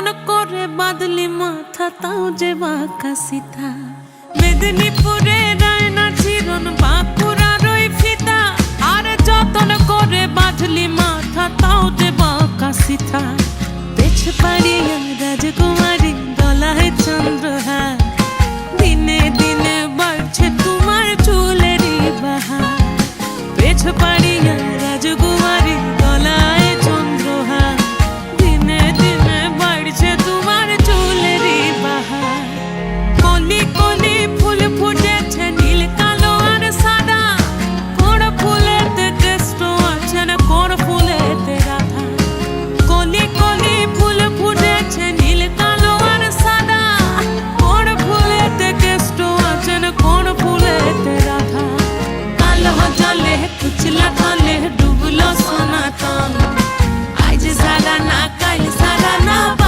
যতন করে বাঁধলি মাথা তাও যে বাঁকা সিথা। মেদিনীপুরে রায়না চিরন বাঁকুড়ার ওই ফিতা, আর যতন করে বাঁধলি মাথা তাও যে বাঁকা সিথা। পেছ পাড়ি